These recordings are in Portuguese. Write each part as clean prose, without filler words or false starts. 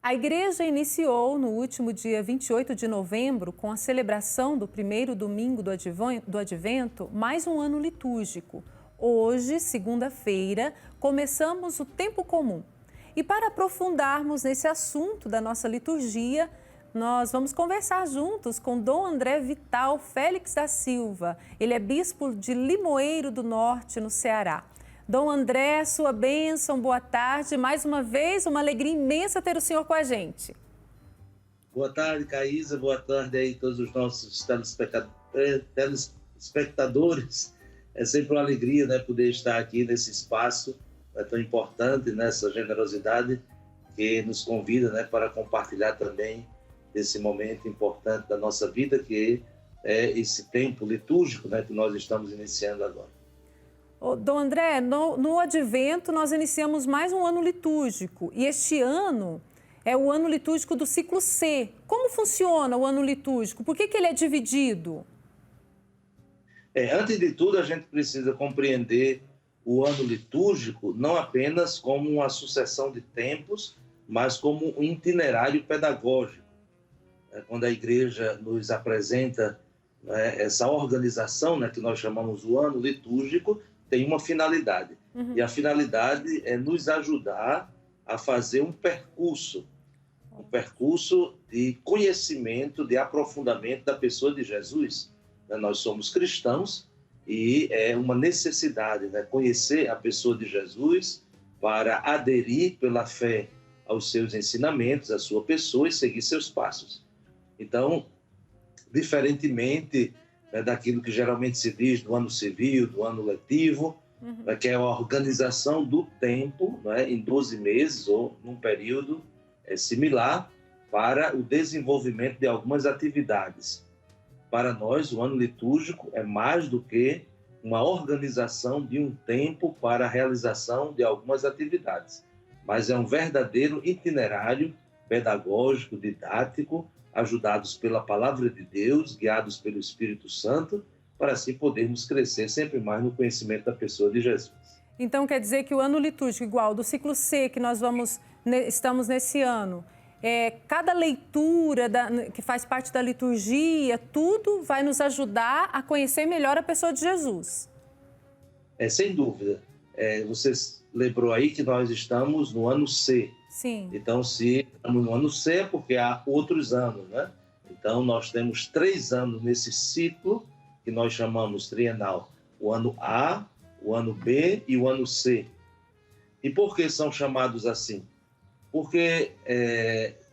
A igreja iniciou no último dia 28 de novembro, com a celebração do primeiro domingo do Advento, mais um ano litúrgico. Hoje, segunda-feira, começamos o tempo comum. E para aprofundarmos nesse assunto da nossa liturgia, nós vamos conversar juntos com Dom André Vital Félix da Silva. Ele é bispo de Limoeiro do Norte, no Ceará. Dom André, sua bênção, boa tarde. Mais uma vez, uma alegria imensa ter o senhor com a gente. Boa tarde, Caísa. Boa tarde aí a todos os nossos telespectadores. É sempre uma alegria, né, poder estar aqui nesse espaço tão importante, nessa generosidade que nos convida, né, para compartilhar também desse momento importante da nossa vida, que é esse tempo litúrgico, né, que nós estamos iniciando agora. Dom André, no Advento nós iniciamos mais um ano litúrgico e este ano é o ano litúrgico do ciclo C. Como funciona o ano litúrgico? Por que ele é dividido? Antes de tudo, a gente precisa compreender o ano litúrgico não apenas como uma sucessão de tempos, mas como um itinerário pedagógico. Quando a igreja nos apresenta, né, essa organização, né, que nós chamamos o ano litúrgico, tem uma finalidade. E a finalidade é nos ajudar a fazer um percurso de conhecimento, de aprofundamento da pessoa de Jesus. Nós somos cristãos e é uma necessidade, né, conhecer a pessoa de Jesus para aderir pela fé aos seus ensinamentos, à sua pessoa e seguir seus passos. Então, diferentemente, né, daquilo que geralmente se diz do ano civil, do ano letivo, né, que é a organização do tempo, né, em 12 meses ou num período similar para o desenvolvimento de algumas atividades. Para nós, o ano litúrgico é mais do que uma organização de um tempo para a realização de algumas atividades, mas é um verdadeiro itinerário pedagógico, didático, ajudados pela Palavra de Deus, guiados pelo Espírito Santo, para assim podermos crescer sempre mais no conhecimento da pessoa de Jesus. Então quer dizer que o ano litúrgico, igual do ciclo C que nós estamos nesse ano, cada leitura que faz parte da liturgia, tudo vai nos ajudar a conhecer melhor a pessoa de Jesus. Sem dúvida. Você lembrou aí que nós estamos no ano C. Sim. Então, se estamos no ano C, é porque há outros anos, né? Então, nós temos 3 anos nesse ciclo, que nós chamamos trienal. O ano A, o ano B e o ano C. E por que são chamados assim? Porque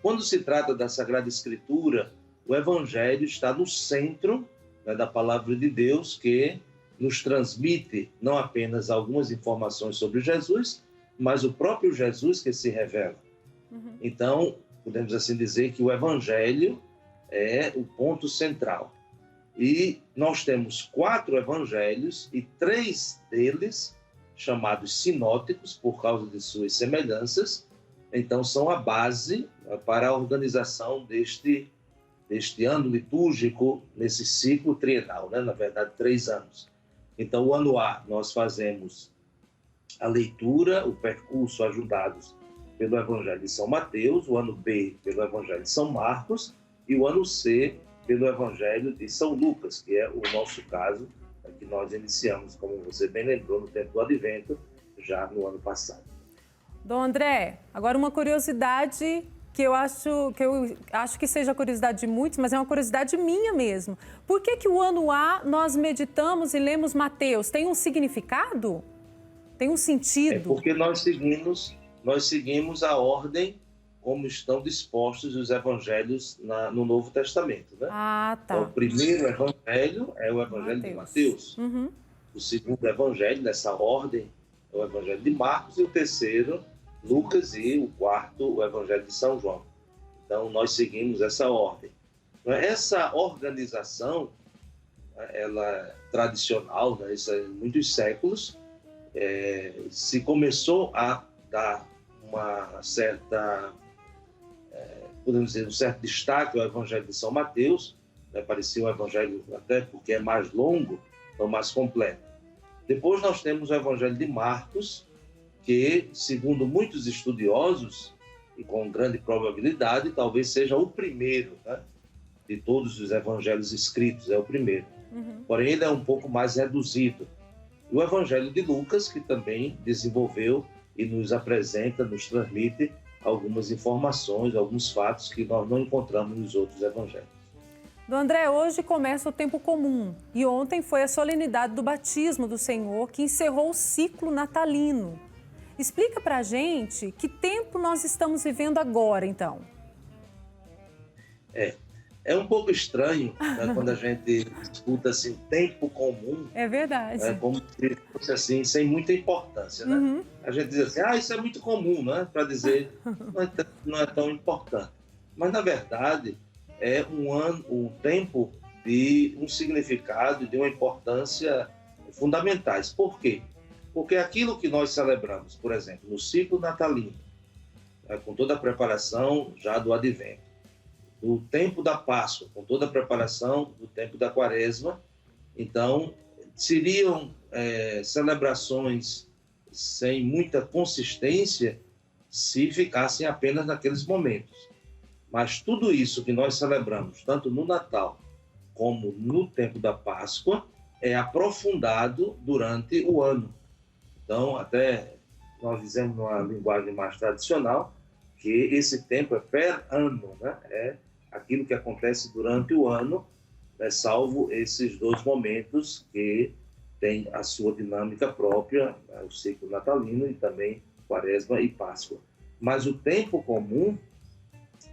quando se trata da Sagrada Escritura, o Evangelho está no centro, né, da Palavra de Deus, que nos transmite não apenas algumas informações sobre Jesus, mas o próprio Jesus que se revela. Então, podemos assim dizer que o Evangelho é o ponto central. E nós temos 4 evangelhos e 3 deles, chamados sinóticos, por causa de suas semelhanças, então são a base para a organização deste ano litúrgico, nesse ciclo trienal, né? Na verdade, 3 anos. Então, o ano A, nós fazemos a leitura, o percurso ajudados pelo Evangelho de São Mateus, o ano B pelo Evangelho de São Marcos e o ano C pelo Evangelho de São Lucas, que é o nosso caso, que nós iniciamos, como você bem lembrou, no tempo do Advento, já no ano passado. Dom André, agora uma curiosidade que eu acho que seja a curiosidade de muitos, mas é uma curiosidade minha mesmo. Por que o ano A nós meditamos e lemos Mateus? Tem um significado? Tem um sentido? Porque nós seguimos a ordem como estão dispostos os evangelhos no Novo Testamento, né? Ah, tá. Então, o primeiro evangelho é o Evangelho de Mateus. O segundo evangelho, nessa ordem, é o Evangelho de Marcos. E o terceiro, Lucas. E o quarto, o Evangelho de São João. Então, nós seguimos essa ordem. Essa organização, ela é tradicional, né? Isso é muitos séculos. Se começou a dar uma certa, podemos dizer, um certo destaque ao Evangelho de São Mateus, né? Parecia um evangelho, até porque é mais longo, então mais completo. Depois nós temos o Evangelho de Marcos, que, segundo muitos estudiosos, e com grande probabilidade talvez seja o primeiro, né, de todos os evangelhos escritos, é o primeiro. Porém, ele é um pouco mais reduzido. E o Evangelho de Lucas, que também desenvolveu e nos apresenta, nos transmite algumas informações, alguns fatos que nós não encontramos nos outros evangelhos. Dom André, hoje começa o tempo comum e ontem foi a solenidade do batismo do Senhor que encerrou o ciclo natalino. Explica pra gente que tempo nós estamos vivendo agora, então. É um pouco estranho, né, quando a gente escuta assim, tempo comum. É verdade. Como se fosse assim, sem muita importância, né? A gente diz assim, isso é muito comum, né? Para dizer, não é tão importante. Mas, na verdade, é um tempo de um significado e de uma importância fundamentais. Por quê? Porque aquilo que nós celebramos, por exemplo, no ciclo natalino, com toda a preparação já do advento, do tempo da Páscoa, com toda a preparação do tempo da Quaresma, então seriam celebrações sem muita consistência se ficassem apenas naqueles momentos. Mas tudo isso que nós celebramos, tanto no Natal como no tempo da Páscoa, é aprofundado durante o ano. Então, até nós dizemos numa linguagem mais tradicional que esse tempo é per anno, né? É aquilo que acontece durante o ano, né? Salvo esses dois momentos que têm a sua dinâmica própria, né? O ciclo natalino e também Quaresma e Páscoa. Mas o tempo comum,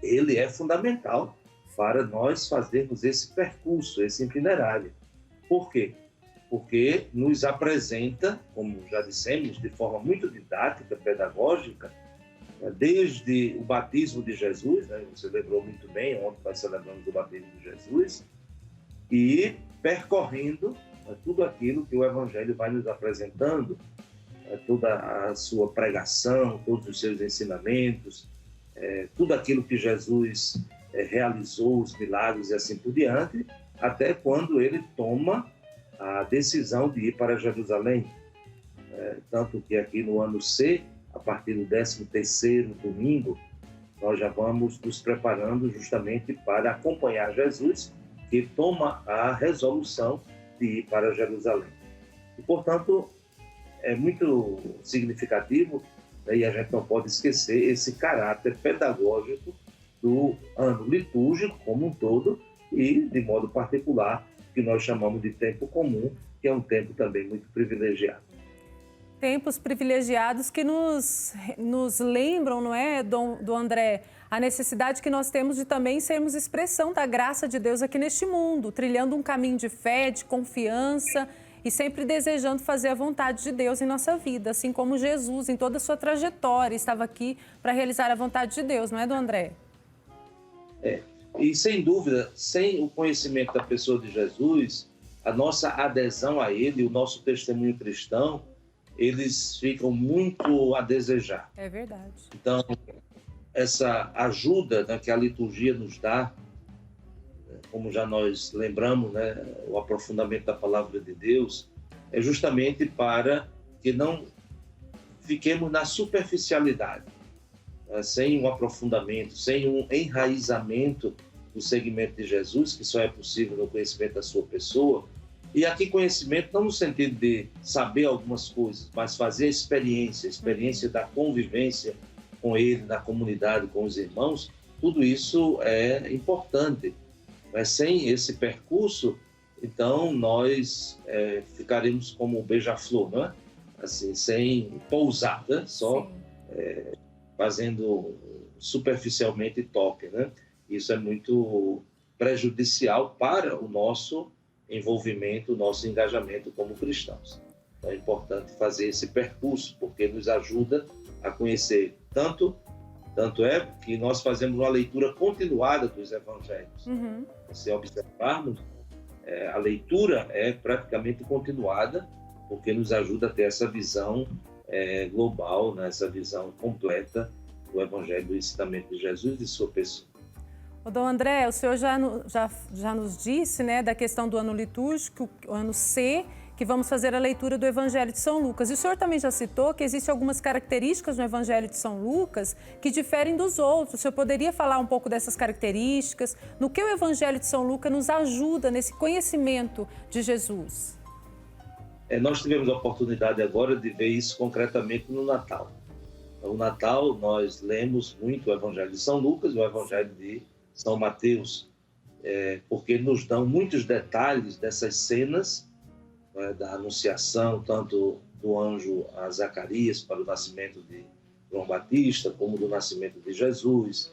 ele é fundamental para nós fazermos esse percurso, esse itinerário. Por quê? Porque nos apresenta, como já dissemos, de forma muito didática, pedagógica, desde o batismo de Jesus, né? Você lembrou muito bem, ontem nós celebramos o batismo de Jesus, e percorrendo tudo aquilo que o Evangelho vai nos apresentando, toda a sua pregação, todos os seus ensinamentos, tudo aquilo que Jesus realizou, os milagres e assim por diante, até quando ele toma a decisão de ir para Jerusalém. Tanto que aqui no ano C, a partir do 13º domingo, nós já vamos nos preparando justamente para acompanhar Jesus, que toma a resolução de ir para Jerusalém. E, portanto, é muito significativo, né, e a gente não pode esquecer esse caráter pedagógico do ano litúrgico como um todo e, de modo particular, que nós chamamos de tempo comum, que é um tempo também muito privilegiado. Tempos privilegiados que nos lembram, não é, do André, a necessidade que nós temos de também sermos expressão da graça de Deus aqui neste mundo, trilhando um caminho de fé, de confiança e sempre desejando fazer a vontade de Deus em nossa vida, assim como Jesus, em toda a sua trajetória, estava aqui para realizar a vontade de Deus, não é, do André? E sem dúvida, sem o conhecimento da pessoa de Jesus, a nossa adesão a ele, o nosso testemunho cristão, eles ficam muito a desejar. É verdade. Então, essa ajuda, né, que a liturgia nos dá, como já nós lembramos, né, o aprofundamento da palavra de Deus, é justamente para que não fiquemos na superficialidade, né, sem um aprofundamento, sem um enraizamento do segmento de Jesus, que só é possível no conhecimento da sua pessoa. E aqui conhecimento não no sentido de saber algumas coisas, mas fazer a experiência da convivência com ele, na comunidade, com os irmãos, tudo isso é importante. Mas sem esse percurso, então nós ficaremos como o beija-flor, não é? Assim, sem pousar, né? Só fazendo superficialmente toque, né? Isso é muito prejudicial para o nosso envolvimento, o nosso engajamento como cristãos. Então é importante fazer esse percurso, porque nos ajuda a conhecer tanto é que nós fazemos uma leitura continuada dos evangelhos. Se observarmos, a leitura é praticamente continuada, porque nos ajuda a ter essa visão global, né, essa visão completa do evangelho do ensinamento de Jesus e de sua pessoa. O Dom André, o senhor já nos disse, né, da questão do ano litúrgico, o ano C, que que vamos fazer a leitura do Evangelho de São Lucas. E o senhor também já citou que existem algumas características no Evangelho de São Lucas que diferem dos outros. O senhor poderia falar um pouco dessas características? No que o Evangelho de São Lucas nos ajuda nesse conhecimento de Jesus? Nós tivemos a oportunidade agora de ver isso concretamente no Natal. No Natal, nós lemos muito o Evangelho de São Lucas e o Evangelho de São Mateus, porque nos dão muitos detalhes dessas cenas, da anunciação, tanto do anjo a Zacarias para o nascimento de João Batista, como do nascimento de Jesus,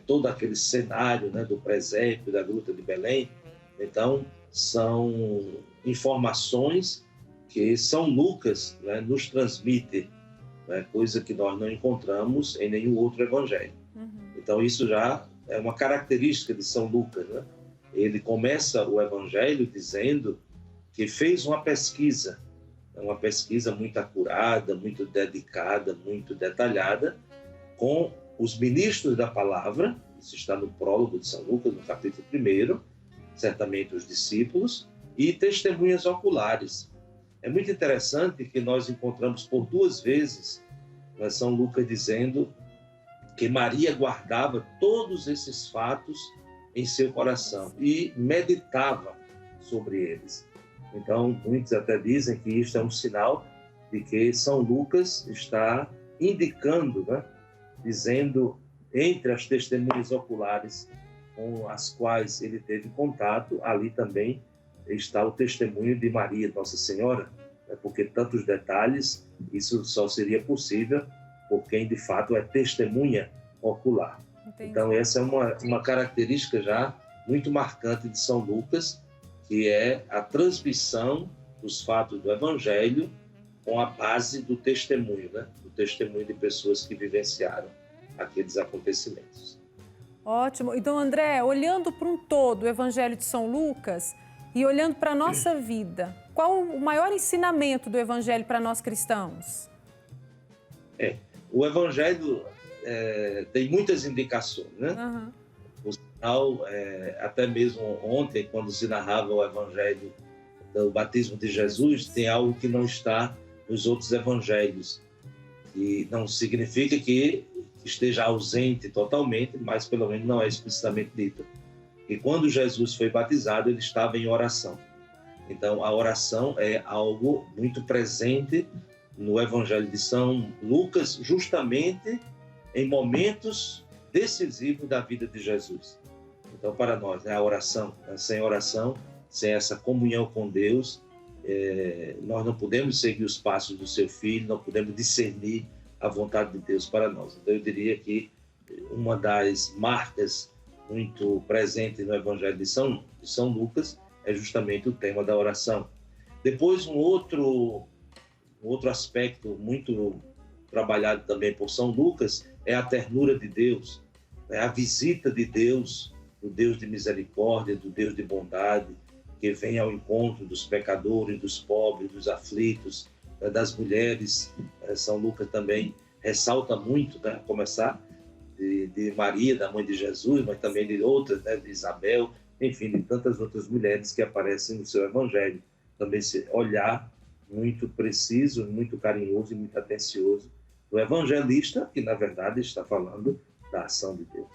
todo aquele cenário, né, do presépio, da gruta de Belém. Então, são informações que São Lucas, né, nos transmite, né, coisa que nós não encontramos em nenhum outro evangelho. Então, isso já é uma característica de São Lucas, né? Ele começa o evangelho dizendo que fez uma pesquisa muito acurada, muito dedicada, muito detalhada, com os ministros da palavra. Isso está no prólogo de São Lucas, no capítulo 1, certamente os discípulos, e testemunhas oculares. É muito interessante que nós encontramos por 2 vezes, né, São Lucas dizendo que Maria guardava todos esses fatos em seu coração e meditava sobre eles. Então, muitos até dizem que isto é um sinal de que São Lucas está indicando, né, dizendo, entre as testemunhas oculares com as quais ele teve contato, ali também está o testemunho de Maria, Nossa Senhora, porque tantos detalhes, isso só seria possível por quem de fato é testemunha ocular. Entendi. Então essa é uma característica já muito marcante de São Lucas, que é a transmissão dos fatos do Evangelho com a base do testemunho, né? Do testemunho de pessoas que vivenciaram aqueles acontecimentos. Ótimo. Então, André, olhando para um todo o Evangelho de São Lucas e olhando para a nossa vida, qual o maior ensinamento do Evangelho para nós cristãos? O Evangelho tem muitas indicações, né? Uhum. Por sinal, até mesmo ontem, quando se narrava o Evangelho do batismo de Jesus, tem algo que não está nos outros Evangelhos. E não significa que esteja ausente totalmente, mas pelo menos não é explicitamente dito. E quando Jesus foi batizado, ele estava em oração. Então, a oração é algo muito presente no Evangelho de São Lucas, justamente em momentos decisivos da vida de Jesus. Então, para nós, a oração, sem oração, sem essa comunhão com Deus, nós não podemos seguir os passos do seu Filho, não podemos discernir a vontade de Deus para nós. Então, eu diria que uma das marcas muito presente no Evangelho de São Lucas é justamente o tema da oração. Depois, um outro aspecto muito trabalhado também por São Lucas é a ternura de Deus, a visita de Deus, do Deus de misericórdia, do Deus de bondade, que vem ao encontro dos pecadores, dos pobres, dos aflitos, das mulheres. São Lucas também ressalta muito, né, a começar de Maria, da mãe de Jesus, mas também de outras, né, de Isabel, enfim, de tantas outras mulheres que aparecem no seu Evangelho. Também esse olhar muito preciso, muito carinhoso e muito atencioso do evangelista, que na verdade está falando da ação de Deus.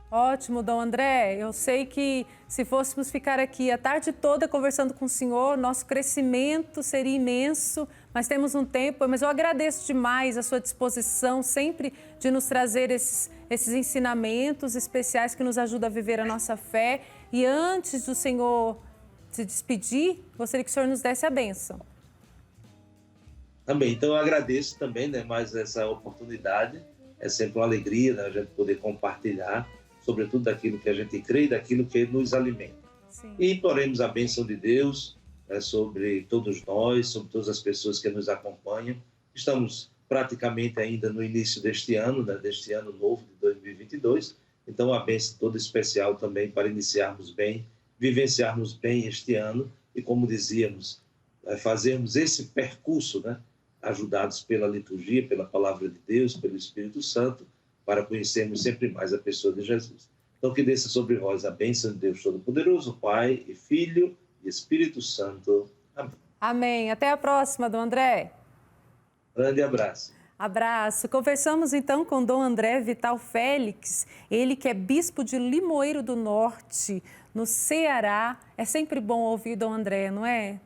Ótimo, Dom André. Eu sei que se fôssemos ficar aqui a tarde toda conversando com o senhor, nosso crescimento seria imenso, mas temos um tempo. Mas eu agradeço demais a sua disposição sempre de nos trazer esses ensinamentos especiais que nos ajudam a viver a nossa fé. E antes do senhor se despedir, gostaria que o senhor nos desse a bênção. Também, então eu agradeço também, né, mais essa oportunidade. É sempre uma alegria, né, a gente poder compartilhar, sobretudo daquilo que a gente crê e daquilo que nos alimenta. Sim. E imploremos a bênção de Deus, né, sobre todos nós, sobre todas as pessoas que nos acompanham. Estamos praticamente ainda no início deste ano, né, deste ano novo de 2022, então a bênção toda especial também para iniciarmos bem, vivenciarmos bem este ano e, como dizíamos, fazermos esse percurso, né, ajudados pela liturgia, pela palavra de Deus, pelo Espírito Santo, para conhecermos sempre mais a pessoa de Jesus. Então, que desça sobre vós a bênção de Deus Todo-Poderoso, Pai e Filho e Espírito Santo. Amém. Amém. Até a próxima, Dom André. Grande abraço. Abraço. Conversamos então com Dom André Vital Félix, ele que é bispo de Limoeiro do Norte, no Ceará. É sempre bom ouvir Dom André, não é?